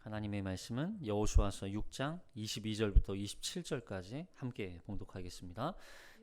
하나님의 말씀은 여호수아서 6장 22절부터 27절까지 함께 봉독하겠습니다.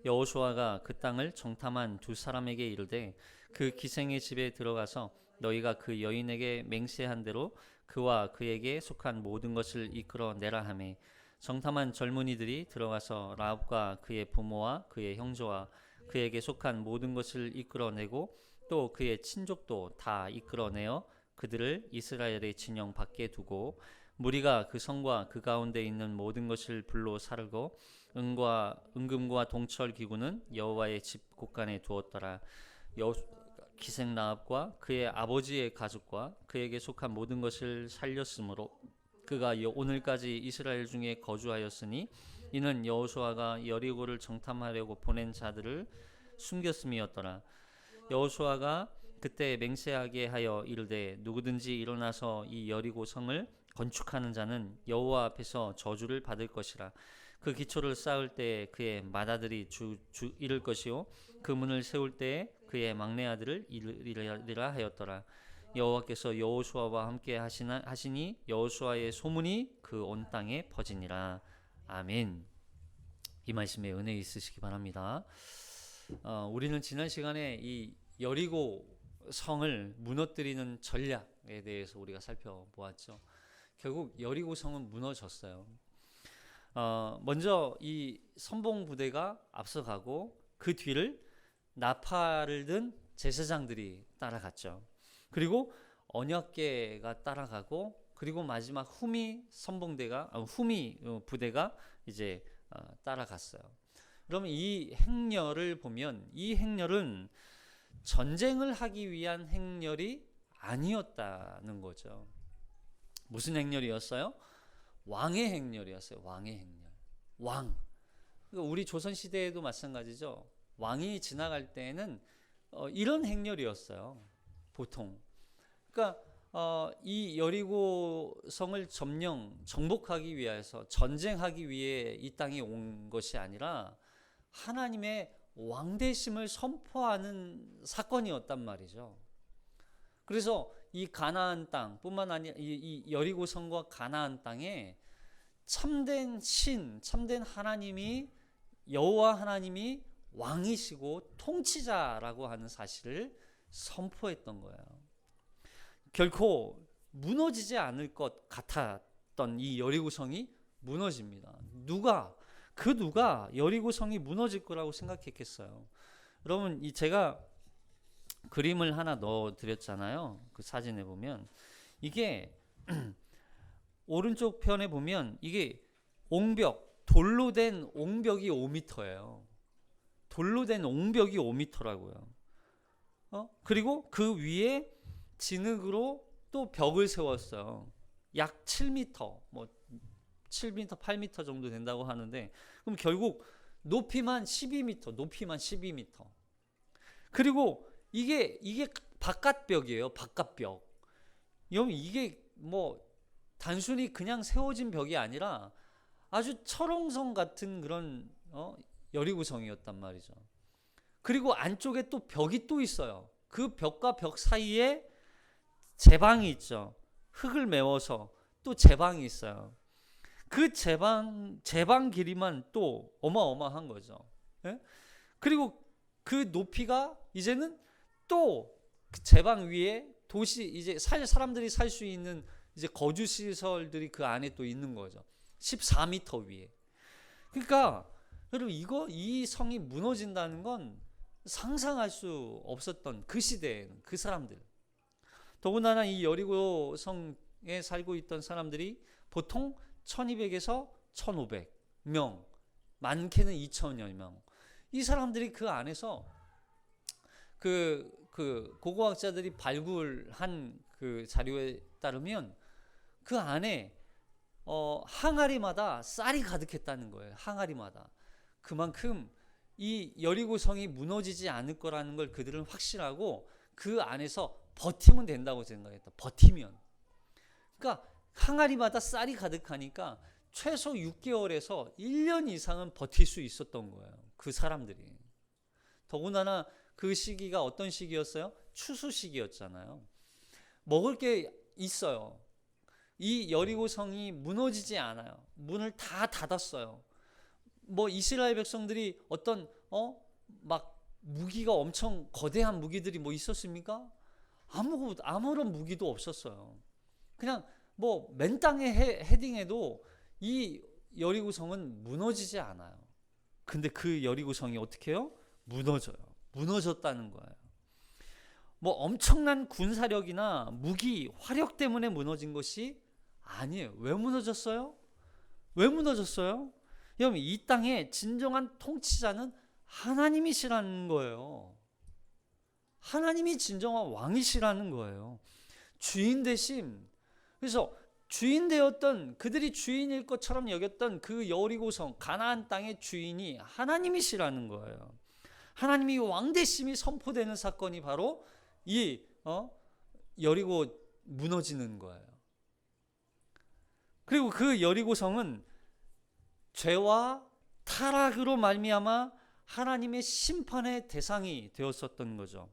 여호수아가 그 땅을 정탐한 두 사람에게 이르되 그 기생의 집에 들어가서 너희가 그 여인에게 맹세한 대로 그와 그에게 속한 모든 것을 이끌어 내라 하매 정탐한 젊은이들이 들어가서 라합과 그의 부모와 그의 형제와 그에게 속한 모든 것을 이끌어내고 또 그의 친족도 다 이끌어내어 그들을 이스라엘의 진영 밖에 두고 무리가 그 성과 그 가운데 있는 모든 것을 불로 사르고 은금과 동철 기구는 여호와의 집 곳간에 두었더라. 기생 라합과 그의 아버지의 가족과 그에게 속한 모든 것을 살렸으므로 그가 오늘까지 이스라엘 중에 거주하였으니 이는 여호수아가 여리고를 정탐하려고 보낸 자들을 숨겼음이었더라. 여호수아가 그때 맹세하게 하여 이르되 누구든지 일어나서 이 여리고 성을 건축하는 자는 여호와 앞에서 저주를 받을 것이라. 그 기초를 쌓을 때에 그의 맏아들이 이를 것이요 그 문을 세울 때에 그의 막내 아들을 이르리라 하였더라. 여호와께서 여호수아와 함께 하시니 여호수아의 소문이 그 온 땅에 퍼지니라. 아멘. 이 말씀에 은혜 있으시기 바랍니다. 우리는 지난 시간에 이 여리고 성을 무너뜨리는 전략에 대해서 우리가 살펴보았죠. 결국 여리고 성은 무너졌어요. 먼저 이 선봉 부대가 앞서가고 그 뒤를 나팔을 든 제사장들이 따라갔죠. 그리고 언약궤가 따라가고 그리고 마지막 후미 부대가 이제 따라갔어요. 그러면 이 행렬을 보면 이 행렬은 전쟁을 하기 위한 행렬이 아니었다는 거죠. 무슨 행렬이었어요? 왕의 행렬이었어요. 왕의 행렬. 왕. 우리 조선 시대에도 마찬가지죠. 왕이 지나갈 때에는 이런 행렬이었어요. 보통. 그러니까 이 여리고 성을 정복하기 위해서 전쟁하기 위해 이 땅에 온 것이 아니라 하나님의 왕대심을 선포하는 사건이었단 말이죠. 그래서 이 가나안 땅뿐만 아니라 이 여리고 성과 가나안 땅에 참된 하나님이 여호와 하나님이 왕이시고 통치자라고 하는 사실을 선포했던 거예요. 결코 무너지지 않을 것 같았던 이 여리고 성이 무너집니다. 누가 여리고 성이 무너질 거라고 생각했겠어요? 여러분, 제가 그림을 하나 넣어 드렸잖아요. 그 사진에 보면 이게 오른쪽 편에 보면 이게 돌로 된 옹벽이 5m예요. 돌로 된 옹벽이 5m라고요. 그리고 그 위에 진흙으로 또 벽을 세웠어요. 약 7m, 7m, 8m 정도 된다고 하는데, 그럼 결국 높이만 12m. 그리고 이게 바깥벽이에요. 바깥벽. 여러분, 이게 단순히 그냥 세워진 벽이 아니라 아주 철옹성 같은 그런 여리고성이었단 말이죠. 그리고 안쪽에 또 벽이 또 있어요. 그 벽과 벽 사이에 제방이 있죠. 흙을 메워서 또 제방이 있어요. 그 제방 길이만 또 어마어마한 거죠. 예? 그리고 그 높이가 이제는 또 그 제방 위에 이제 사람들이 살 수 있는 이제 거주 시설들이 그 안에 또 있는 거죠. 14m 위에. 그러니까 여러분 이 성이 무너진다는 건 상상할 수 없었던 그 시대에는 그 사람들. 더군다나 이 여리고 성에 살고 있던 사람들이 보통 1200에서 1500명, 많게는 2000여 명. 이 사람들이 그 안에서 그 고고학자들이 발굴한 그 자료에 따르면 그 안에 항아리마다 쌀이 가득했다는 거예요. 항아리마다. 그만큼 이 여리고 성이 무너지지 않을 거라는 걸 그들은 확실하고 그 안에서 버티면 된다고 생각했다. 버티면. 그러니까 항아리마다 쌀이 가득하니까 최소 6개월에서 1년 이상은 버틸 수 있었던 거예요. 그 사람들이. 더군다나 그 시기가 어떤 시기였어요? 추수 시기였잖아요. 먹을 게 있어요. 이 여리고성이 무너지지 않아요. 문을 다 닫았어요. 뭐 이스라엘 백성들이 어떤 막 무기가 엄청 거대한 무기들이 뭐 있었습니까? 아무런 무기도 없었어요. 그냥 뭐 맨 땅에 헤딩해도 이 여리고성은 무너지지 않아요. 근데 그 여리고성이 어떻게 해요? 무너져요. 무너졌다는 거예요. 뭐 엄청난 군사력이나 무기, 화력 때문에 무너진 것이 아니에요. 왜 무너졌어요? 왜 무너졌어요? 여러분, 이 땅의 진정한 통치자는 하나님이시라는 거예요. 하나님이 진정한 왕이시라는 거예요. 주인 대신. 그래서 주인 되었던, 그들이 주인일 것처럼 여겼던 그 여리고성 가나안 땅의 주인이 하나님이시라는 거예요. 하나님이 왕대심이 선포되는 사건이 바로 이 여리고 무너지는 거예요. 그리고 그 여리고성은 죄와 타락으로 말미암아 하나님의 심판의 대상이 되었었던 거죠.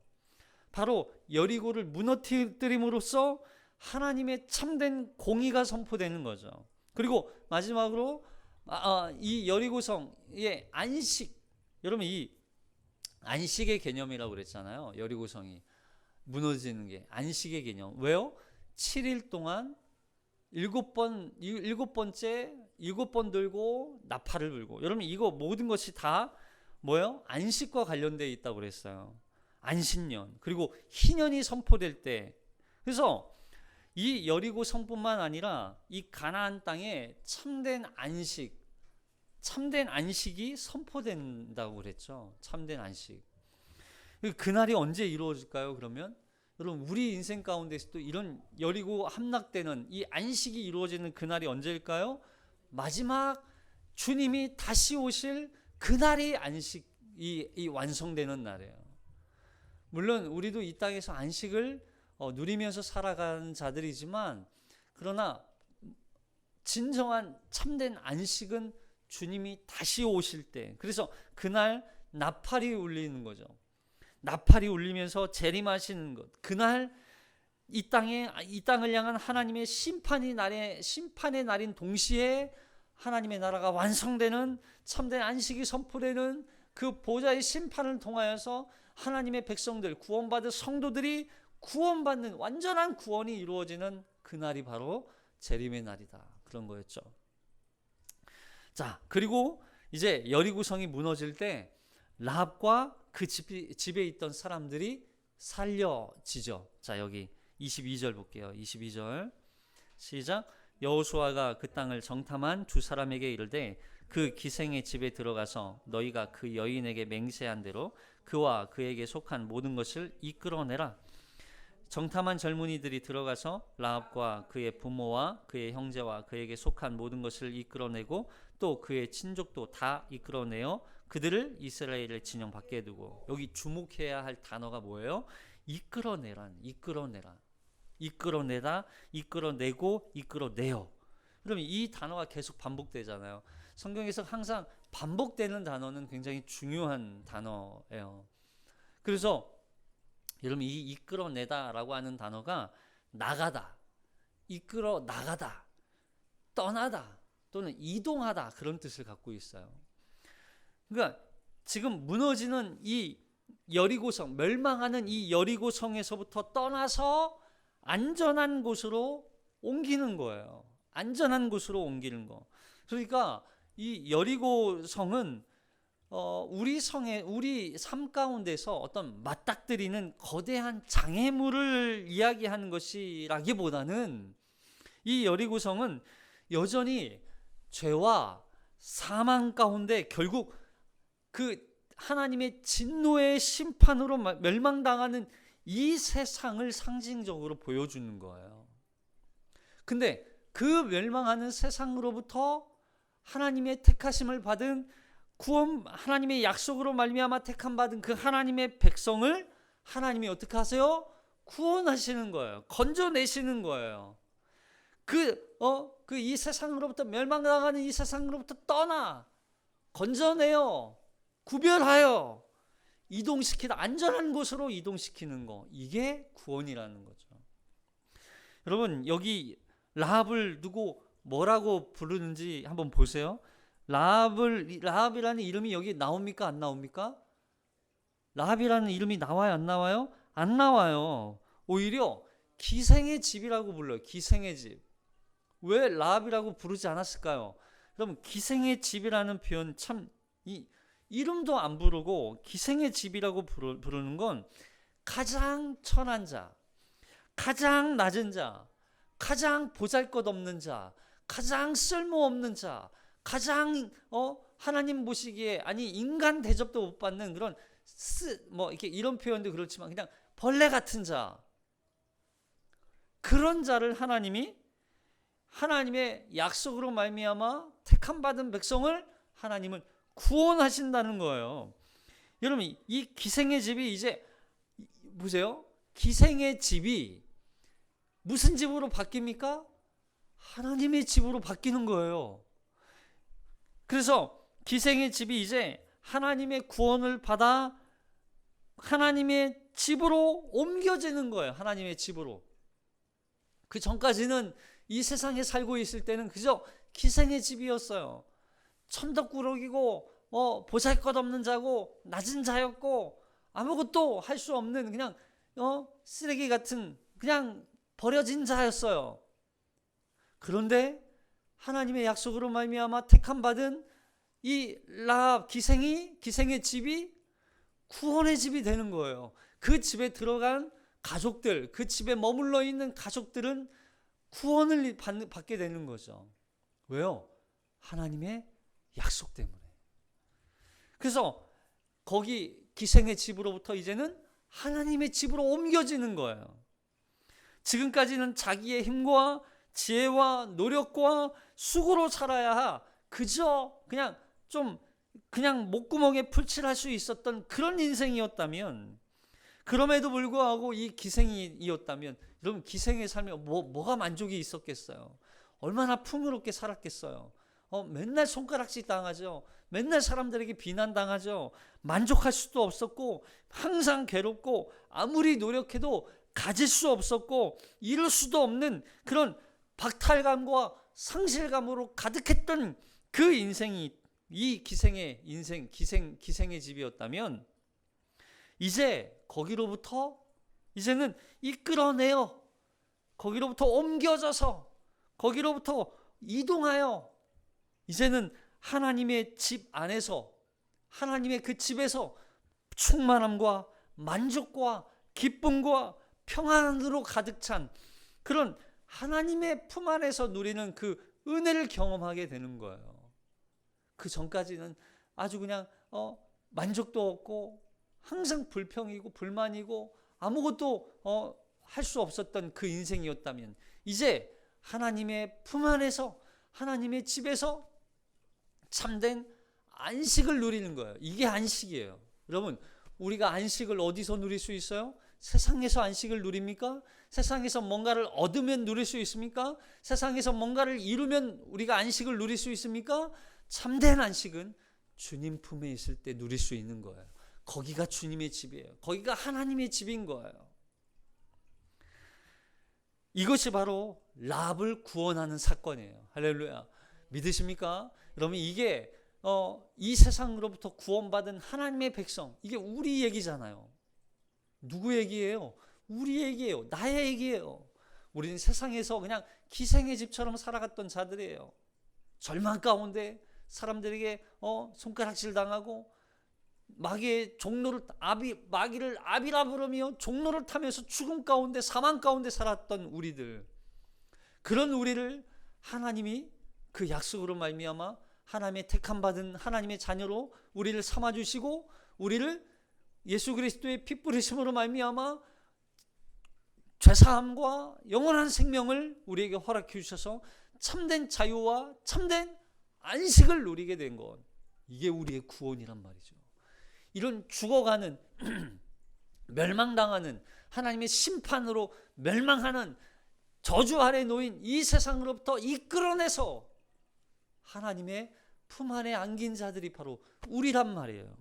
바로 여리고를 무너뜨림으로써 하나님의 참된 공의가 선포되는 거죠. 그리고 마지막으로 이 여리고성의 안식, 여러분 이 안식의 개념이라고 그랬잖아요. 여리고성이 무너지는 게 안식의 개념. 왜요? 7일 동안 7번 들고 나팔을 불고. 여러분 이거 모든 것이 다 뭐예요? 안식과 관련되어 있다고 그랬어요. 안식년. 그리고 희년이 선포될 때. 그래서 이 여리고 성뿐만 아니라 이 가나안 땅에 참된 안식이 선포된다고 그랬죠. 참된 안식. 그날이 언제 이루어질까요? 그러면 여러분 우리 인생 가운데서도 이런 여리고 함락되는 이 안식이 이루어지는 그날이 언제일까요? 마지막 주님이 다시 오실 그날이 안식이 완성되는 날이에요. 물론 우리도 이 땅에서 안식을 누리면서 살아가는 자들이지만, 그러나 진정한 참된 안식은 주님이 다시 오실 때, 그래서 그날 나팔이 울리는 거죠. 나팔이 울리면서 재림하시는 것, 그날 이 땅을 향한 하나님의 심판의 날인 동시에 하나님의 나라가 완성되는 참된 안식이 선포되는 그 보좌의 심판을 통하여서 하나님의 백성들, 구원받은 성도들이 구원받는 완전한 구원이 이루어지는 그날이 바로 재림의 날이다. 그런 거였죠. 자, 그리고 이제 여리고성이 무너질 때 라합과 그 집에 있던 사람들이 살려지죠. 자, 여기 22절 볼게요. 22절 시작. 여호수아가 그 땅을 정탐한 두 사람에게 이르되 그 기생의 집에 들어가서 너희가 그 여인에게 맹세한 대로 그와 그에게 속한 모든 것을 이끌어내라. 정탐한 젊은이들이 들어가서 라합과 그의 부모와 그의 형제와 그에게 속한 모든 것을 이끌어내고 또 그의 친족도 다 이끌어내어 그들을 이스라엘의 진영 밖에 두고. 여기 주목해야 할 단어가 뭐예요? 이끌어내라. 이끌어내다, 이끌어내고, 이끌어내요. 그러면 이 단어가 계속 반복되잖아요. 성경에서 항상 반복되는 단어는 굉장히 중요한 단어예요. 그래서 여러분 이 이끌어내다라고 하는 단어가 나가다, 이끌어 나가다, 떠나다 또는 이동하다 그런 뜻을 갖고 있어요. 그러니까 지금 무너지는 이 여리고성, 멸망하는 이 여리고성에서부터 떠나서 안전한 곳으로 옮기는 거예요. 안전한 곳으로 옮기는 거. 그러니까 이 여리고성은 우리 삶 가운데서 어떤 맞닥뜨리는 거대한 장애물을 이야기하는 것이라기보다는 이 여리고성은 여전히 죄와 사망 가운데 결국 그 하나님의 진노의 심판으로 멸망당하는 이 세상을 상징적으로 보여주는 거예요. 근데 그 멸망하는 세상으로부터 하나님의 택하심을 받은 하나님의 약속으로 말미암아 택함 받은 그 하나님의 백성을 하나님이 어떻게 하세요? 구원하시는 거예요. 건져내시는 거예요. 이 세상으로부터 멸망당하는 이 세상으로부터 건져내요. 구별하여 이동시키다, 안전한 곳으로 이동시키는 거, 이게 구원이라는 거죠. 여러분 여기 라합을 두고 뭐라고 부르는지 한번 보세요. 라합이라는 이름이 여기 나옵니까? 안 나옵니까? 라합이라는 이름이 나와요? 안 나와요? 안 나와요. 오히려 기생의 집이라고 불러요. 기생의 집. 왜 라합이라고 부르지 않았을까요? 그럼 기생의 집이라는 표현 참 이름도 안 부르고 기생의 집이라고 부르는 건 가장 천한 자, 가장 낮은 자, 가장 보잘것없는 자, 가장 쓸모없는 자, 가장 하나님 보시기에 아니 인간 대접도 못 받는 그런 이렇게 이런 표현도 그렇지만 그냥 벌레 같은 자, 그런 자를 하나님의 약속으로 말미암아 택함 받은 백성을 하나님은 구원하신다는 거예요. 여러분 이 기생의 집이 이제 보세요. 기생의 집이 무슨 집으로 바뀝니까? 하나님의 집으로 바뀌는 거예요. 그래서 기생의 집이 이제 하나님의 구원을 받아 하나님의 집으로 옮겨지는 거예요. 하나님의 집으로. 그 전까지는 이 세상에 살고 있을 때는 그저 기생의 집이었어요. 천덕꾸러기고 보잘것없는 자고 낮은 자였고 아무것도 할 수 없는 그냥 쓰레기 같은 그냥 버려진 자였어요. 그런데 하나님의 약속으로 말미암아 택함 받은 이 라합 기생의 집이 구원의 집이 되는 거예요. 그 집에 들어간 가족들, 그 집에 머물러 있는 가족들은 구원을 받게 되는 거죠. 왜요? 하나님의 약속 때문에. 그래서 거기 기생의 집으로부터 이제는 하나님의 집으로 옮겨지는 거예요. 지금까지는 자기의 힘과 지혜와 노력과 수고로 살아야 그저 그냥 목구멍에 풀칠할 수 있었던 그런 인생이었다면, 그럼에도 불구하고 이 기생이었다면, 여러분 기생의 삶에 뭐가 만족이 있었겠어요? 얼마나 풍요롭게 살았겠어요? 맨날 손가락질 당하죠. 맨날 사람들에게 비난당하죠. 만족할 수도 없었고 항상 괴롭고 아무리 노력해도 가질 수 없었고 이룰 수도 없는 그런 박탈감과 상실감으로 가득했던 그 인생이 이 기생의 인생, 기생의 집이었다면, 이제 거기로부터 이제는 이끌어내어 거기로부터 옮겨져서 거기로부터 이동하여 이제는 하나님의 집 안에서, 하나님의 그 집에서 충만함과 만족과 기쁨과 평안으로 가득 찬 그런 하나님의 품 안에서 누리는 그 은혜를 경험하게 되는 거예요. 그 전까지는 아주 그냥 만족도 없고 항상 불평이고 불만이고 아무것도 할 수 없었던 그 인생이었다면, 이제 하나님의 품 안에서 하나님의 집에서 참된 안식을 누리는 거예요. 이게 안식이에요. 여러분, 우리가 안식을 어디서 누릴 수 있어요? 세상에서 안식을 누립니까? 세상에서 뭔가를 얻으면 누릴 수 있습니까? 세상에서 뭔가를 이루면 우리가 안식을 누릴 수 있습니까? 참된 안식은 주님 품에 있을 때 누릴 수 있는 거예요. 거기가 주님의 집이에요. 거기가 하나님의 집인 거예요. 이것이 바로 라합을 구원하는 사건이에요. 할렐루야. 믿으십니까? 여러분, 이게 이 세상으로부터 구원받은 하나님의 백성, 이게 우리 얘기잖아요. 누구 얘기예요? 우리 얘기예요. 나의 얘기예요. 우리는 세상에서 그냥 기생의 집처럼 살아갔던 자들이에요. 절망 가운데 사람들에게 손가락질 당하고 마귀를 아비라 부르며 종로를 타면서 죽음 가운데 사망 가운데 살았던 우리들, 그런 우리를 하나님이 그 약속으로 말미암아 하나님의 택함 받은 하나님의 자녀로 우리를 삼아 주시고, 우리를 예수 그리스도의 피 뿌리심으로 말미암아 죄사함과 영원한 생명을 우리에게 허락해 주셔서 참된 자유와 참된 안식을 누리게 된 것, 이게 우리의 구원이란 말이죠. 이런 죽어가는 멸망당하는 하나님의 심판으로 멸망하는 저주 아래 놓인 이 세상으로부터 이끌어내서 하나님의 품 안에 안긴 자들이 바로 우리란 말이에요.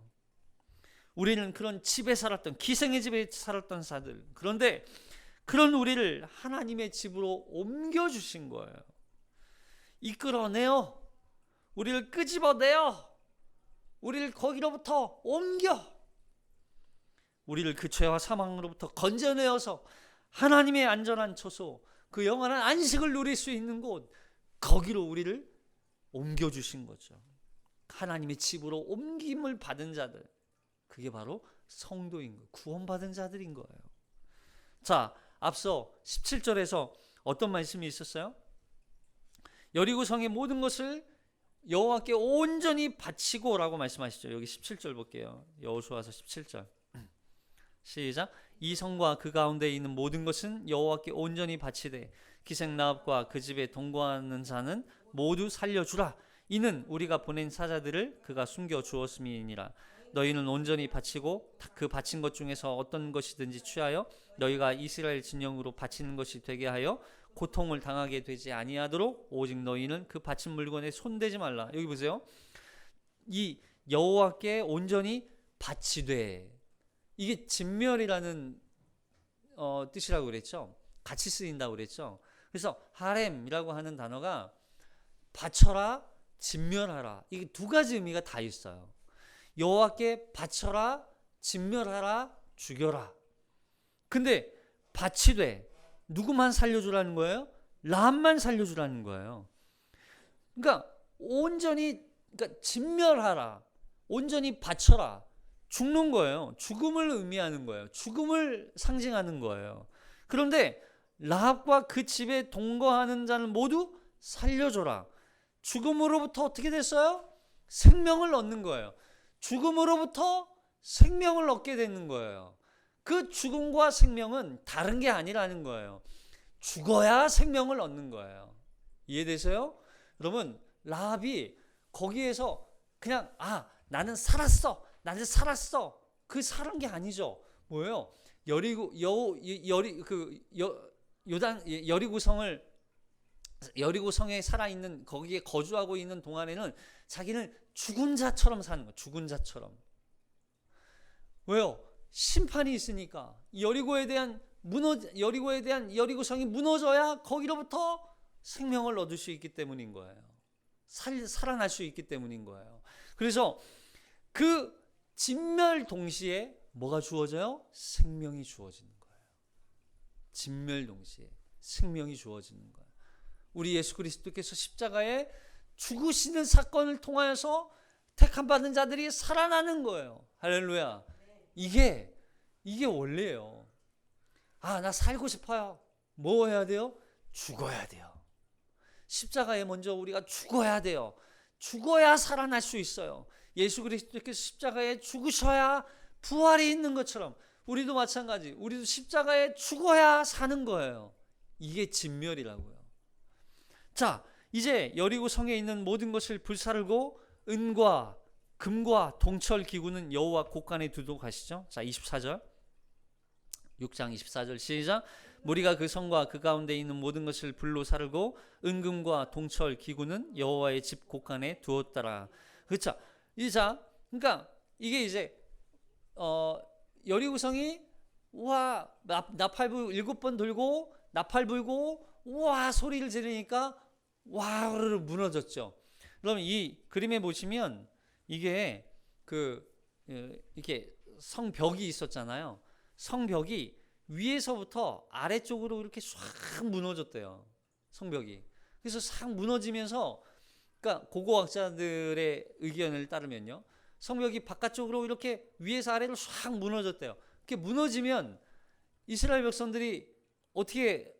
우리는 그런 집에 살았던, 기생의 집에 살았던 자들. 그런데 그런 우리를 하나님의 집으로 옮겨주신 거예요. 이끌어내어, 우리를 끄집어내어, 우리를 거기로부터 옮겨, 우리를 그 죄와 사망으로부터 건져내어서 하나님의 안전한 처소, 그 영원한 안식을 누릴 수 있는 곳, 거기로 우리를 옮겨주신 거죠. 하나님의 집으로 옮김을 받은 자들, 그게 바로 성도인 거예요. 구원받은 자들인 거예요. 자, 앞서 17절에서 어떤 말씀이 있었어요? 여리고성의 모든 것을 여호와께 온전히 바치고 라고 말씀하시죠. 여기 17절 볼게요. 여호수아서 17절 시작. 이 성과 그 가운데 있는 모든 것은 여호와께 온전히 바치되 기생나합과 그 집에 동거하는 자는 모두 살려주라. 이는 우리가 보낸 사자들을 그가 숨겨 주었음이니라. 너희는 온전히 바치고 그 바친 것 중에서 어떤 것이든지 취하여 너희가 이스라엘 진영으로 바치는 것이 되게 하여 고통을 당하게 되지 아니하도록 오직 너희는 그 바친 물건에 손대지 말라. 여기 보세요. 이 여호와께 온전히 바치되, 이게 진멸이라는 뜻이라고 그랬죠. 같이 쓰인다고 그랬죠. 그래서 하렘이라고 하는 단어가 바쳐라, 진멸하라, 이게 두 가지 의미가 다 있어요. 여호와께 바쳐라, 진멸하라, 죽여라. 근데 바치되 누구만 살려주라는 거예요? 라합만 살려주라는 거예요. 그러니까 온전히, 그러니까 진멸하라, 온전히 바쳐라, 죽는 거예요. 죽음을 의미하는 거예요. 죽음을 상징하는 거예요. 그런데 라합과 그 집에 동거하는 자는 모두 살려줘라. 죽음으로부터 어떻게 됐어요? 생명을 얻는 거예요. 죽음으로부터 생명을 얻게 되는 거예요. 그 죽음과 생명은 다른 게 아니라는 거예요. 죽어야 생명을 얻는 거예요. 이해되세요? 여러분, 라합이 거기에서 그냥 나는 살았어, 나는 살았어, 그 사는 게 아니죠. 뭐예요? 여리고성에 살아있는, 거기에 거주하고 있는 동안에는 자기는 죽은 자처럼 사는 거예요. 죽은 자처럼. 왜요? 심판이 있으니까. 여리고성이 무너져야 거기로부터 생명을 얻을 수 있기 때문인 거예요. 살아날 수 있기 때문인 거예요. 그래서 그 진멸 동시에 뭐가 주어져요? 생명이 주어지는 거예요. 진멸 동시에 생명이 주어지는 거예요. 우리 예수 그리스도께서 십자가에 죽으시는 사건을 통하여서 택함 받은 자들이 살아나는 거예요. 할렐루야. 이게 원래예요. 나 살고 싶어요. 뭐 해야 돼요? 죽어야 돼요. 십자가에 먼저 우리가 죽어야 돼요. 죽어야 살아날 수 있어요. 예수 그리스도께서 십자가에 죽으셔야 부활이 있는 것처럼 우리도 마찬가지. 우리도 십자가에 죽어야 사는 거예요. 이게 진멸이라고요. 자, 이제 여리고 성에 있는 모든 것을 불사르고 은과 금과 동철 기구는 여호와 곳간에 두도록 하시죠. 자, 24절 6장 24절 시작. 무리가 그 성과 그 가운데 있는 모든 것을 불로 사르고 은금과 동철 기구는 여호와의 집 곳간에 두었더라. 그렇죠? 그러니까 이게 이제 여리고성이 나팔 7번 돌고 나팔 불고 와 소리를 지르니까 와르르 무너졌죠. 그럼 이 그림에 보시면 이게 이렇게 성벽이 있었잖아요. 성벽이 위에서부터 아래쪽으로 이렇게 싹 무너졌대요. 성벽이. 그래서 싹 무너지면서, 그러니까 고고학자들의 의견을 따르면요, 성벽이 바깥쪽으로 이렇게 위에서 아래로 싹 무너졌대요. 이렇게 무너지면 이스라엘 백성들이 어떻게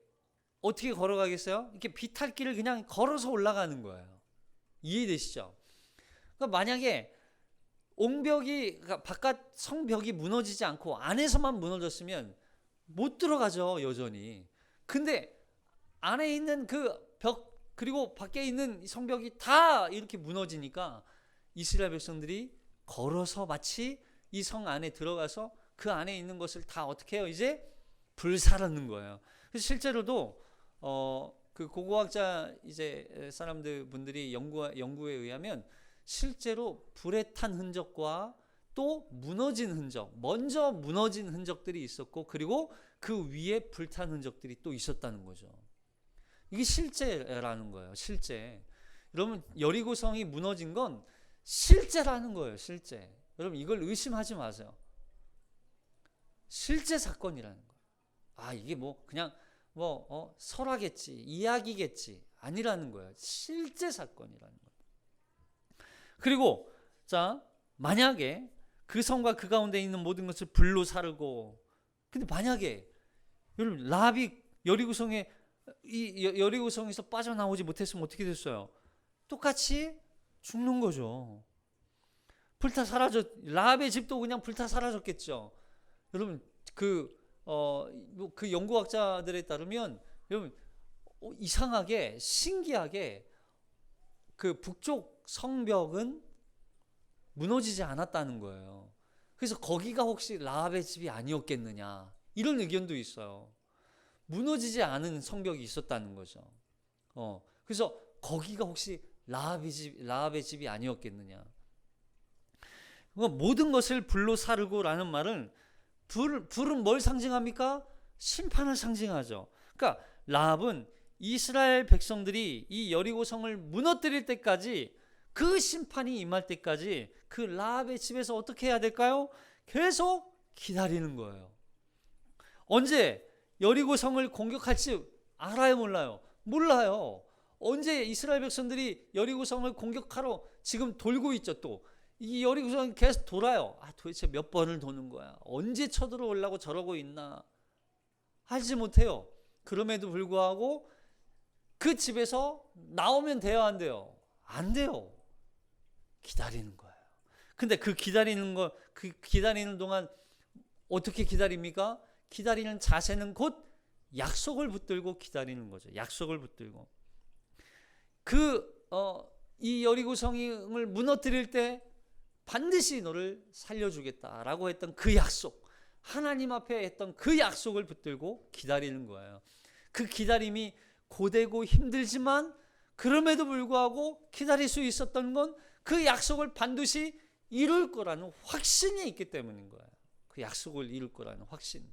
걸어가겠어요? 이렇게 비탈길을 그냥 걸어서 올라가는 거예요. 이해되시죠? 그러니까 만약에 그러니까 바깥 성벽이 무너지지 않고 안에서만 무너졌으면 못 들어가죠, 여전히. 근데 안에 있는 그 벽 그리고 밖에 있는 성벽이 다 이렇게 무너지니까 이스라엘 백성들이 걸어서 마치 이 성 안에 들어가서 그 안에 있는 것을 다 어떻게 해요? 이제 불사르는 거예요. 그래서 실제로도 그 고고학자 이제 분들이 연구에 의하면 실제로 불에 탄 흔적과 또 무너진 흔적, 먼저 무너진 흔적들이 있었고, 그리고 그 위에 불탄 흔적들이 또 있었다는 거죠. 이게 실제라는 거예요. 실제. 여러분, 여리고성이 무너진 건 실제라는 거예요. 실제. 여러분, 이걸 의심하지 마세요. 실제 사건이라는 거예요. 아, 이게 그냥 설화겠지, 이야기겠지, 아니라는 거예요. 실제 사건이라는 거예요. 그리고 자, 만약에 그 성과 그 가운데 있는 모든 것을 불로 사르고, 근데 만약에 여러분, 라합이 여리고성에서 빠져나오지 못했으면 어떻게 됐어요? 똑같이 죽는 거죠. 라합의 집도 그냥 불타 사라졌겠죠. 여러분, 그 연구학자들에 따르면, 여러분, 이상하게, 신기하게, 그 북쪽 성벽은 무너지지 않았다는 거예요. 그래서 거기가 혹시 라합의 집이 아니었겠느냐, 이런 의견도 있어요. 무너지지 않은 성벽이 있었다는 거죠. 그래서 거기가 혹시 라합의 집이 아니었겠느냐. 모든 것을 불로 사르고라는 말은, 불은 뭘 상징합니까? 심판을 상징하죠. 그러니까 라합은 이스라엘 백성들이 이 여리고성을 무너뜨릴 때까지, 그 심판이 임할 때까지 그 라합의 집에서 어떻게 해야 될까요? 계속 기다리는 거예요. 언제 여리고성을 공격할지 알아요, 몰라요? 몰라요. 언제 이스라엘 백성들이 여리고성을 공격하러 지금 돌고 있죠. 또 이 여리고성이 계속 돌아요. 도대체 몇 번을 도는 거야? 언제 쳐들어오려고 저러고 있나? 알지 못해요. 그럼에도 불구하고 그 집에서 나오면 돼요, 안 돼요? 안 돼요. 기다리는 거예요. 근데 그 기다리는 동안 어떻게 기다립니까? 기다리는 자세는 곧 약속을 붙들고 기다리는 거죠. 약속을 붙들고. 이 여리고성을 무너뜨릴 때 반드시 너를 살려주겠다라고 했던 그 약속, 하나님 앞에 했던 그 약속을 붙들고 기다리는 거예요. 그 기다림이 고되고 힘들지만, 그럼에도 불구하고 기다릴 수 있었던 건 그 약속을 반드시 이룰 거라는 확신이 있기 때문인 거예요. 그 약속을 이룰 거라는 확신.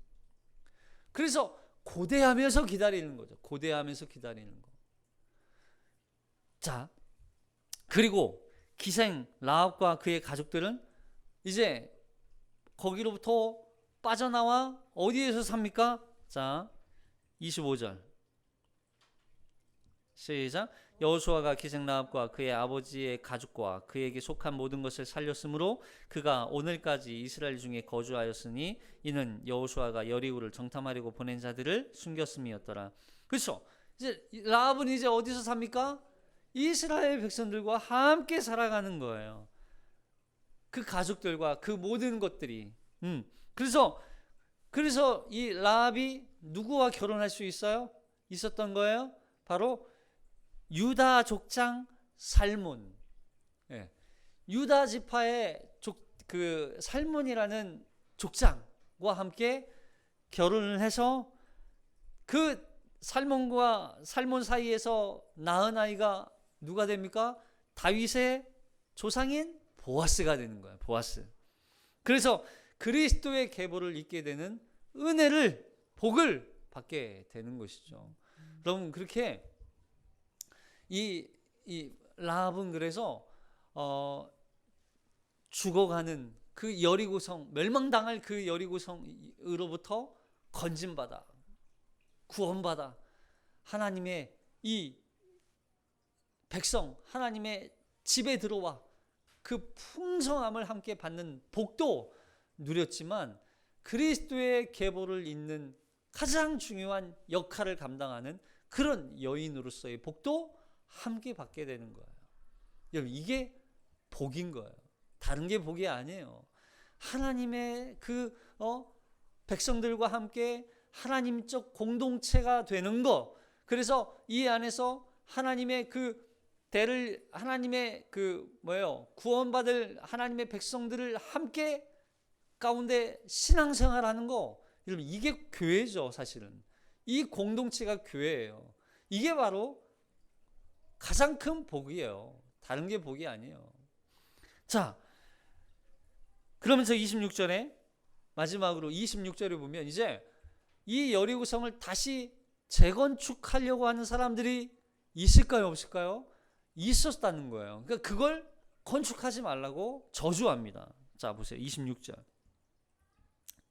그래서 고대하면서 기다리는 거죠. 고대하면서 기다리는 거. 자, 그리고 기생 라합과 그의 가족들은 이제 거기로부터 빠져나와 어디에서 삽니까? 자, 25절 시작. 여호수아가 기생 라합과 그의 아버지의 가족과 그에게 속한 모든 것을 살렸으므로 그가 오늘까지 이스라엘 중에 거주하였으니 이는 여호수아가 여리고를 정탐하려고 보낸 자들을 숨겼음이었더라. 그렇죠. 이제 라합은 이제 어디서 삽니까? 이스라엘 백성들과 함께 살아가는 거예요. 그 가족들과 그 모든 것들이. 그래서 이 라합이 누구와 결혼할 수 있었던 거예요? 바로 유다 족장 살몬. 유다 지파의 그 살몬이라는 족장과 함께 결혼을 해서, 그 살몬과 살몬 사이에서 낳은 아이가 누가 됩니까? 다윗의 조상인 보아스가 되는 거예요. 보아스. 그래서 그리스도의 계보를 잇게 되는 복을 받게 되는 것이죠. 여러분, 그렇게 이 라합은 그래서 죽어가는 그 여리고성, 멸망당할 그 여리고성으로부터 건진받아, 구원받아, 하나님의 이 백성, 하나님의 집에 들어와 그 풍성함을 함께 받는 복도 누렸지만, 그리스도의 계보를 잇는 가장 중요한 역할을 감당하는 그런 여인으로서의 복도 함께 받게 되는 거예요. 여러분, 이게 복인 거예요. 다른 게 복이 아니에요. 하나님의 백성들과 함께 하나님적 공동체가 되는 거. 그래서 이 안에서 하나님의 구원받을 하나님의 백성들을 함께 가운데 신앙생활하는 거. 여러분, 이게 교회죠, 사실은. 이 공동체가 교회예요. 이게 바로 가장 큰 복이에요. 다른 게 복이 아니에요. 자, 그러면서 26절에 마지막으로 26절에 보면 이제 이 여리고성을 다시 재건축하려고 하는 사람들이 있을까요, 없을까요? 있었다는 거예요. 그러니까 그걸 건축하지 말라고 저주합니다. 자, 보세요. 26절.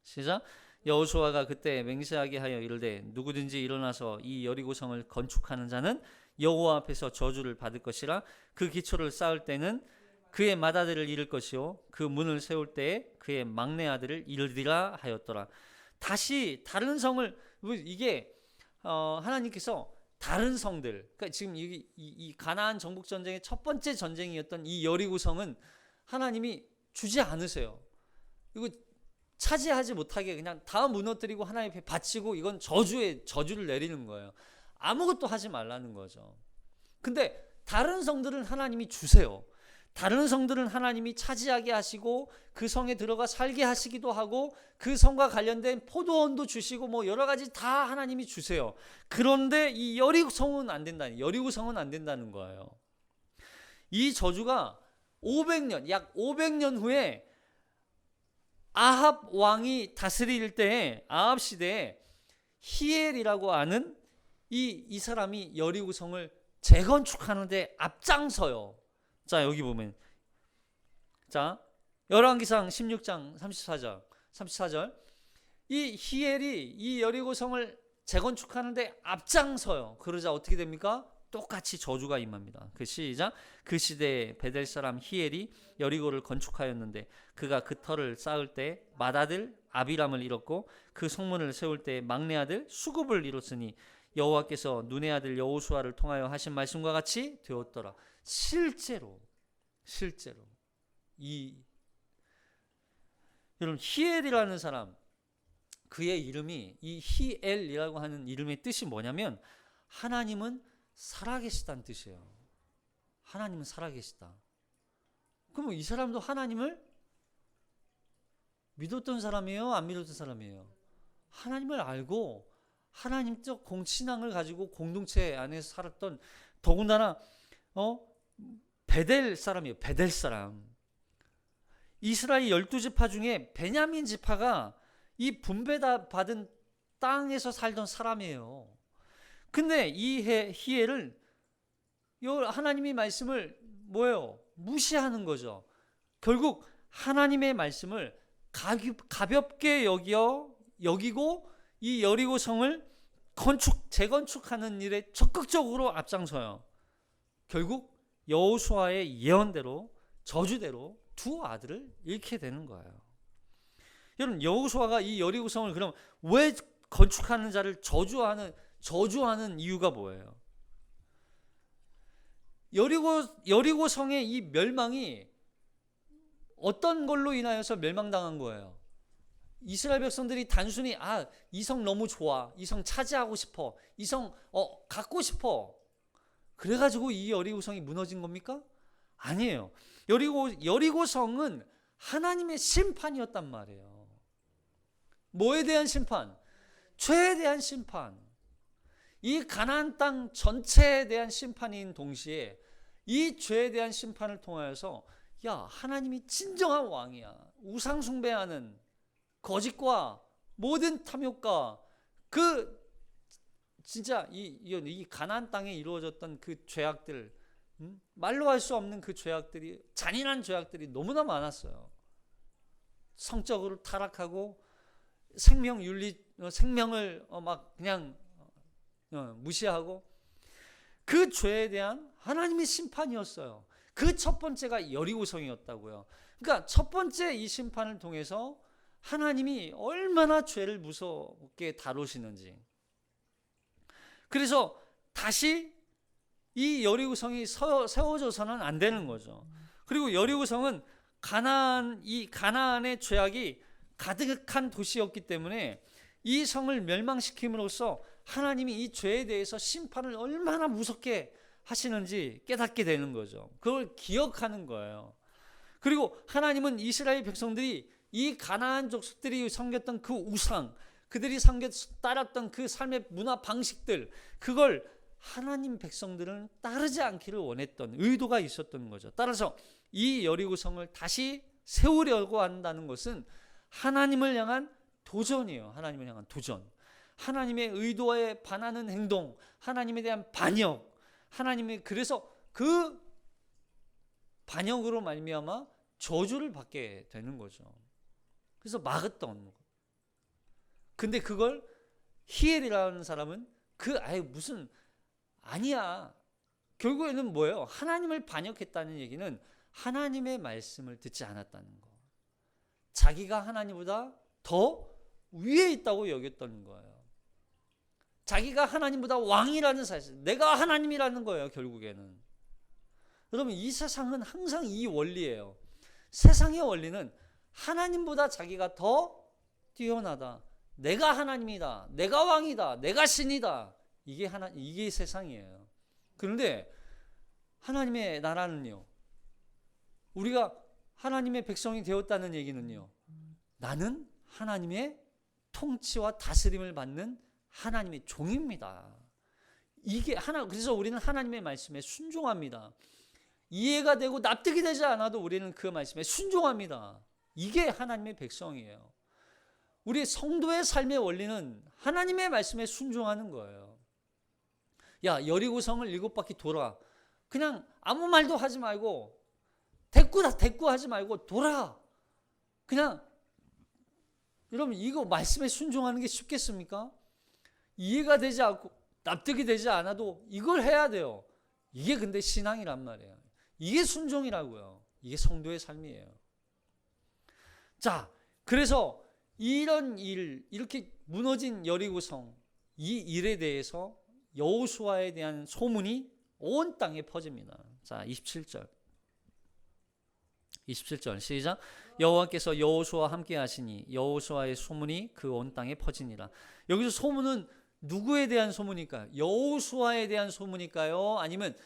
시작. 여호수아가 그때 맹세하게 하여 이르되 누구든지 일어나서 이 여리고성을 건축하는 자는 여호와 앞에서 저주를 받을 것이라. 그 기초를 쌓을 때는 그의 맏아들을 잃을 것이요 그 문을 세울 때에 그의 막내 아들을 잃으리라 하였더라. 다시 다른 성을, 이게 하나님께서 다른 성들, 그러니까 지금 이 가나안 정복 전쟁의 첫 번째 전쟁이었던 이 여리고성은 하나님이 주지 않으세요. 이거 차지하지 못하게 그냥 다 무너뜨리고 하나님 앞에 바치고, 이건 저주를 내리는 거예요. 아무것도 하지 말라는 거죠. 근데 다른 성들은 하나님이 주세요. 다른 성들은 하나님이 차지하게 하시고 그 성에 들어가 살게 하시기도 하고 그 성과 관련된 포도원도 주시고 뭐 여러 가지 다 하나님이 주세요. 그런데 이 여리고성은 안 된다는 거예요. 이 저주가 500년, 약 500년 후에 아합 왕이 다스릴 때에, 아합 시대에 히엘이라고 하는 이 사람이 여리고성을 재건축하는데 앞장서요. 자, 여기 보면, 자, 열왕기상 16장 34절. 이 히엘이 이 여리고성을 재건축하는데 앞장서요. 그러자 어떻게 됩니까? 똑같이 저주가 임합니다. 그 시작. 그 시대에 베델 사람 히엘이 여리고를 건축하였는데 그가 그 터를 쌓을 때 맏아들 아비람을 잃었고 그 성문을 세울 때 막내 아들 수굽을 잃었으니 여호와께서 눈의 아들 여호수아를 통하여 하신 말씀과 같이 되었더라. 실제로 여러분, 히엘이라는 사람, 그의 이름이, 이 히엘이라고 하는 이름의 뜻이 뭐냐면 하나님은 살아계시다는 뜻이에요. 하나님은 살아계시다. 그럼 이 사람도 하나님을 믿었던 사람이에요, 안 믿었던 사람이에요? 하나님을 알고 하나님적 공신앙을 가지고 공동체 안에서 살았던, 더군다나 베델 사람이에요. 베델 사람. 이스라엘 12지파 중에 베냐민 지파가 이 분배받은 땅에서 살던 사람이에요. 근데 이 히엘을 하나님의 말씀을 무시하는 거죠. 결국 하나님의 말씀을 가볍게 여기고 이 여리고성을 재건축하는 일에 적극적으로 앞장서요. 결국 여호수아의 예언대로, 저주대로 두 아들을 잃게 되는 거예요. 여러분, 여호수아가 이 여리고성을 그럼 왜 건축하는 자를 저주하는 이유가 뭐예요? 여리고성의 이 멸망이 어떤 걸로 인하여서 멸망당한 거예요? 이스라엘 백성들이 단순히 이 성 너무 좋아, 이 성 차지하고 싶어, 이 성 갖고 싶어, 그래가지고 이 여리고성이 무너진 겁니까? 아니에요. 여리고성은 하나님의 심판이었단 말이에요. 뭐에 대한 심판? 죄에 대한 심판. 이 가나안 땅 전체에 대한 심판인 동시에 이 죄에 대한 심판을 통하여서 하나님이 진정한 왕이야. 우상 숭배하는 거짓과 모든 탐욕과 진짜 이 가나안 땅에 이루어졌던 그 죄악들, 말로 할 수 없는 그 죄악들이, 잔인한 죄악들이 너무나 많았어요. 성적으로 타락하고 생명을 막 그냥 무시하고, 그 죄에 대한 하나님의 심판이었어요. 그 첫 번째가 여리고성이었다고요. 그러니까 첫 번째 이 심판을 통해서 하나님이 얼마나 죄를 무섭게 다루시는지. 그래서 다시 이 여리고성이 세워져서는 안 되는 거죠. 그리고 여리고성은 가나안의 죄악이 가득한 도시였기 때문에 이 성을 멸망시킴으로써 하나님이 이 죄에 대해서 심판을 얼마나 무섭게 하시는지 깨닫게 되는 거죠. 그걸 기억하는 거예요. 그리고 하나님은 이스라엘 백성들이 이 가나안 족속들이 섬겼던 그 우상, 그들이 따랐던 그 삶의 문화 방식들, 그걸 하나님 백성들은 따르지 않기를 원했던 의도가 있었던 거죠. 따라서 이 여리고성을 다시 세우려고 한다는 것은 하나님을 향한 도전이에요. 하나님을 향한 도전. 하나님의 의도에 반하는 행동, 하나님에 대한 반역, 하나님의 그래서 그 반역으로 말미암아 저주를 받게 되는 거죠. 그래서 막았던 거. 근데 그걸 히엘이라는 사람은 무슨 아니야. 결국에는 뭐예요? 하나님을 반역했다는 얘기는 하나님의 말씀을 듣지 않았다는 거. 자기가 하나님보다 더 위에 있다고 여겼던 거예요. 자기가 하나님보다 왕이라는 사실, 내가 하나님이라는 거예요. 결국에는. 여러분, 이 세상은 항상 이 원리예요. 세상의 원리는 하나님보다 자기가 더 뛰어나다. 내가 하나님이다. 내가 왕이다. 내가 신이다. 이게 세상이에요. 그런데 하나님의 나라는요. 우리가 하나님의 백성이 되었다는 얘기는요. 나는 하나님의 통치와 다스림을 받는 하나님의 종입니다. 그래서 우리는 하나님의 말씀에 순종합니다. 이해가 되고 납득이 되지 않아도 우리는 그 말씀에 순종합니다. 이게 하나님의 백성이에요. 우리 성도의 삶의 원리는 하나님의 말씀에 순종하는 거예요. 야, 여리고성을 7바퀴 돌아. 그냥 아무 말도 하지 말고 대꾸하지 말고 돌아. 그냥 여러분, 이거 말씀에 순종하는 게 쉽겠습니까? 이해가 되지 않고 납득이 되지 않아도 이걸 해야 돼요. 이게 근데 신앙이란 말이에요. 이게 순종이라고요. 이게 성도의 삶이에요. 자, 그래서 이런 이렇게 무너진 여리고성, 이 일에 대해서 여호수아에 대한 소문이 온 땅에 퍼집니다. 자, 27절 시작. 여호와께서 여호수아와 함께 하시니 여호수아의 소문이 그 온 땅에 퍼지니라. 여기서 소문은 누구에 대한 소문일까요? 여호수아에 대한 소문일까요? 아니면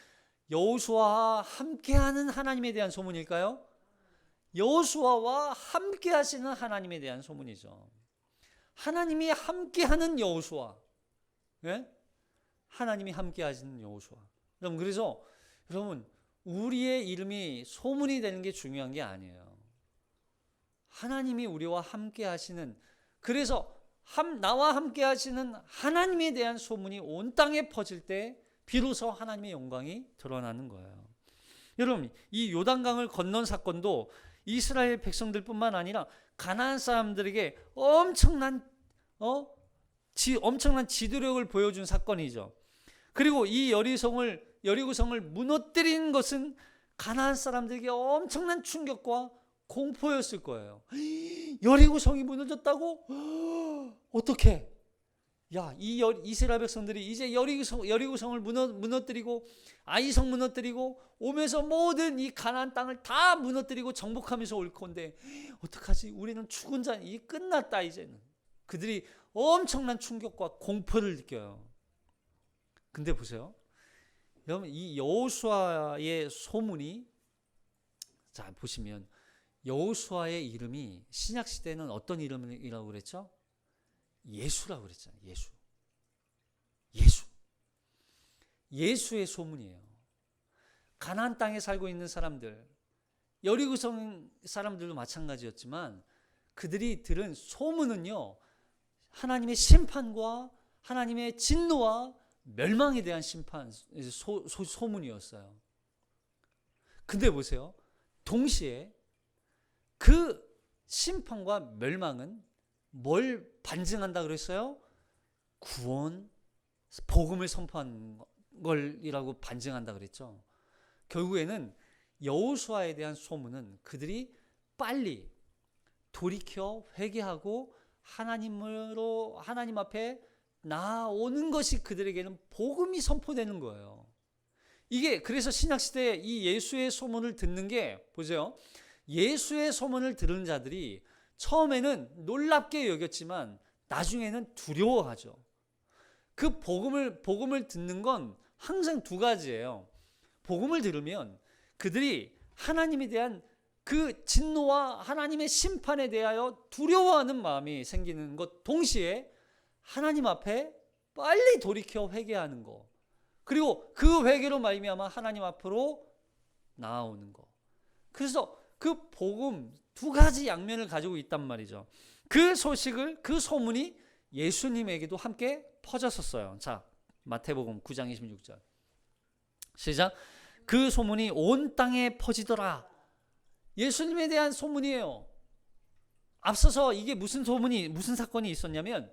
여호수아와 함께하는 하나님에 대한 소문일까요? 여호수아와 함께 하시는 하나님에 대한 소문이죠. 하나님이 함께하는 여호수아. 예? 하나님이 함께 하시는 여호수아. 그래서 여러분, 우리의 이름이 소문이 되는 게 중요한 게 아니에요. 하나님이 우리와 함께 하시는, 그래서 나와 함께 하시는 하나님에 대한 소문이 온 땅에 퍼질 때 비로소 하나님의 영광이 드러나는 거예요. 여러분, 이 요단강을 건넌 사건도 이스라엘 백성들뿐만 아니라 가나안 사람들에게 엄청난 지도력을 보여준 사건이죠. 그리고 이 여리고성을 무너뜨린 것은 가나안 사람들에게 엄청난 충격과 공포였을 거예요. 여리고성이 무너졌다고? 어떻게? 야, 이스라엘 백성들이 이제 여리고성을 무너뜨리고 아이성 무너뜨리고 오면서 모든 이 가나안 땅을 다 무너뜨리고 정복하면서 올 건데 어떡하지? 우리는 죽은 자, 이 끝났다 이제는. 그들이 엄청난 충격과 공포를 느껴요. 근데 보세요. 여러분, 이 여호수아의 소문이, 자 보시면 여호수아의 이름이 신약 시대에는 어떤 이름이라고 그랬죠? 예수라고 그랬잖아요. 예수의 소문이에요. 가나안 땅에 살고 있는 사람들, 여리고성 사람들도 마찬가지였지만 그들이 들은 소문은요, 하나님의 심판과 하나님의 진노와 멸망에 대한 소문이었어요. 근데 보세요. 동시에 그 심판과 멸망은 뭘 반증한다 그랬어요? 구원, 복음을 선포한 걸이라고 반증한다 그랬죠. 결국에는 여호수아에 대한 소문은 그들이 빨리 돌이켜 회개하고 하나님 앞에 나오는 것이 그들에게는 복음이 선포되는 거예요. 이게 그래서 신약 시대에 이 예수의 소문을 듣는 게, 보세요. 예수의 소문을 들은 자들이 처음에는 놀랍게 여겼지만 나중에는 두려워하죠. 그 복음을 듣는 건 항상 두 가지예요. 복음을 들으면 그들이 하나님에 대한 그 진노와 하나님의 심판에 대하여 두려워하는 마음이 생기는 것 동시에 하나님 앞에 빨리 돌이켜 회개하는 거, 그리고 그 회개로 말미암아 하나님 앞으로 나아오는 거. 그래서 그 복음, 두 가지 양면을 가지고 있단 말이죠. 그 소식을, 그 소문이 예수님에게도 함께 퍼졌었어요. 자, 마태복음 9장 26절 시작. 그 소문이 온 땅에 퍼지더라. 예수님에 대한 소문이에요. 앞서서 이게 무슨 소문이, 무슨 사건이 있었냐면,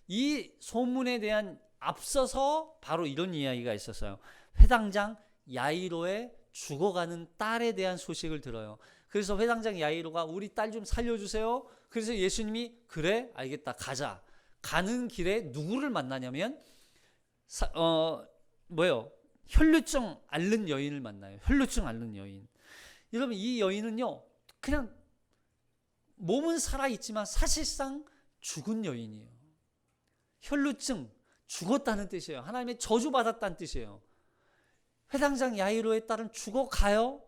이 소문에 대한 앞서서 바로 이런 이야기가 있었어요. 회당장 야이로의 죽어가는 딸에 대한 소식을 들어요. 그래서 회당장 야이로가 우리 딸 좀 살려주세요. 그래서 예수님이 그래 알겠다 가자. 가는 길에 누구를 만나냐면 혈루증 앓는 여인을 만나요. 혈루증 앓는 여인. 여러분, 이 여인은요 그냥 몸은 살아있지만 사실상 죽은 여인이에요. 혈루증, 죽었다는 뜻이에요. 하나님의 저주받았다는 뜻이에요. 회당장 야이로의 딸은 죽어가요.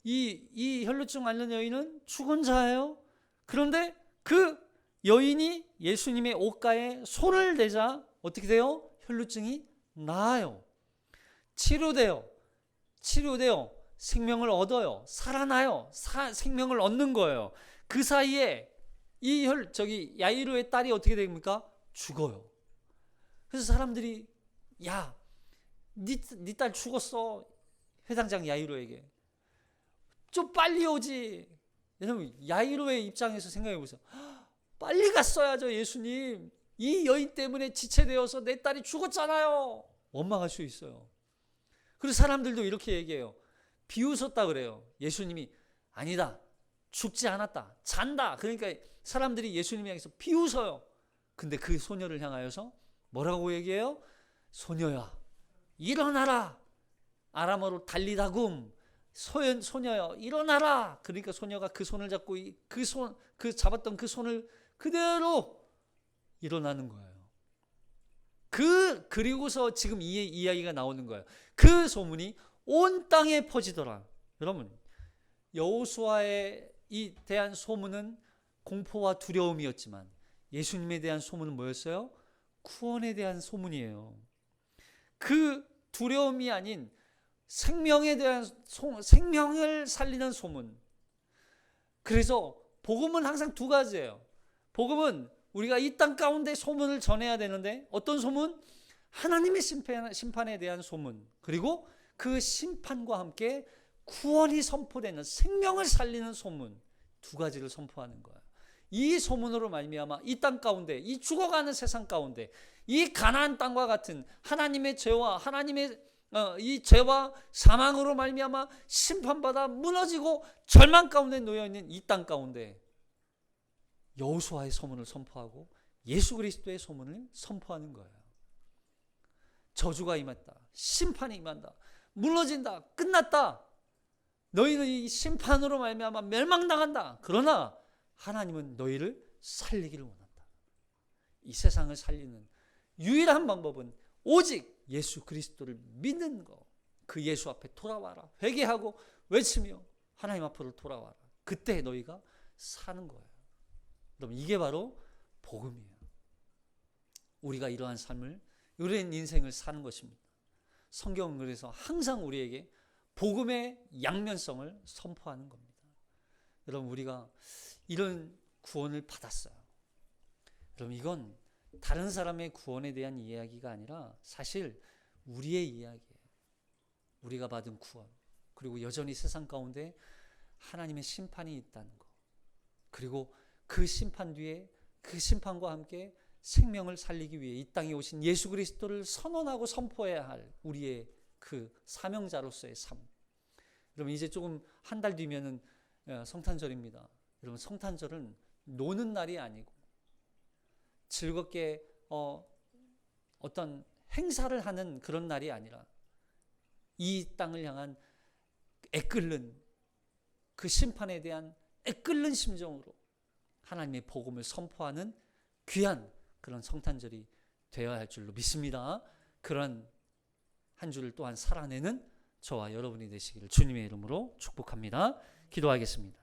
이 혈루증 앓는 여인은 죽은 자예요. 그런데 그 여인이 예수님의 옷가에 손을 대자 어떻게 돼요? 혈루증이 나아요. 치료돼요. 생명을 얻어요. 살아나요. 생명을 얻는 거예요. 그 사이에 야이로의 딸이 어떻게 됩니까? 죽어요. 그래서 사람들이 야, 네 딸 죽었어. 회당장 야이로에게. 좀 빨리 오지. 여러분, 야이로의 입장에서 생각해 보세요. 빨리 갔어야죠, 예수님. 이 여인 때문에 지체되어서 내 딸이 죽었잖아요. 원망할 수 있어요. 그리고 사람들도 이렇게 얘기해요. 비웃었다 그래요. 예수님이 아니다. 죽지 않았다. 잔다. 그러니까 사람들이 예수님을 향해서 비웃어요. 근데 그 소녀를 향하여서 뭐라고 얘기해요? 소녀야, 일어나라. 아람어로 달리다굼. 소녀야, 일어나라. 그러니까 소녀가 그 손을 잡고 잡았던 그 손을 그대로 일어나는 거예요. 그리고서 지금 이 이야기가 나오는 거예요. 그 소문이 온 땅에 퍼지더라. 여러분, 여호수아에 대한 소문은 공포와 두려움이었지만 예수님에 대한 소문은 뭐였어요? 구원에 대한 소문이에요. 그 두려움이 아닌 생명에 대한 생명을 살리는 소문. 그래서 복음은 항상 두 가지예요. 복음은 우리가 이 땅 가운데 소문을 전해야 되는데 어떤 소문? 하나님의 심판에 대한 소문. 그리고 그 심판과 함께 구원이 선포되는 생명을 살리는 소문. 두 가지를 선포하는 거예요. 이 소문으로 말미암아 이 땅 가운데, 이 죽어가는 세상 가운데, 이 가나안 땅과 같은 하나님의 죄와 이 죄와 사망으로 말미암아 심판받아 무너지고 절망 가운데 놓여 있는 이 땅 가운데 여호수아의 소문을 선포하고 예수 그리스도의 소문을 선포하는 거예요. 저주가 임했다. 심판이 임한다. 무너진다. 끝났다. 너희는 이 심판으로 말미암아 멸망당한다. 그러나 하나님은 너희를 살리기를 원한다. 이 세상을 살리는 유일한 방법은 오직 예수 그리스도를 믿는 거. 그 예수 앞에 돌아와라. 회개하고 외치며 하나님 앞으로 돌아와라. 그때 너희가 사는 거예요. 여러분, 이게 바로 복음이에요. 우리가 이러한 삶을, 이러한 인생을 사는 것입니다. 성경은 그래서 항상 우리에게 복음의 양면성을 선포하는 겁니다. 여러분, 우리가 이런 구원을 받았어요. 여러분, 이건 다른 사람의 구원에 대한 이야기가 아니라 사실 우리의 이야기예요. 우리가 받은 구원, 그리고 여전히 세상 가운데 하나님의 심판이 있다는 것, 그리고 그 심판 뒤에 그 심판과 함께 생명을 살리기 위해 이 땅에 오신 예수 그리스도를 선언하고 선포해야 할 우리의 그 사명자로서의 삶. 여러분, 이제 조금 한 달 뒤면은 성탄절입니다. 여러분, 성탄절은 노는 날이 아니고 즐겁게 어떤 행사를 하는 그런 날이 아니라 이 땅을 향한 애끓는 그 심판에 대한 애끓는 심정으로 하나님의 복음을 선포하는 귀한 그런 성탄절이 되어야 할 줄로 믿습니다. 그런 한 주를 또한 살아내는 저와 여러분이 되시기를 주님의 이름으로 축복합니다. 기도하겠습니다.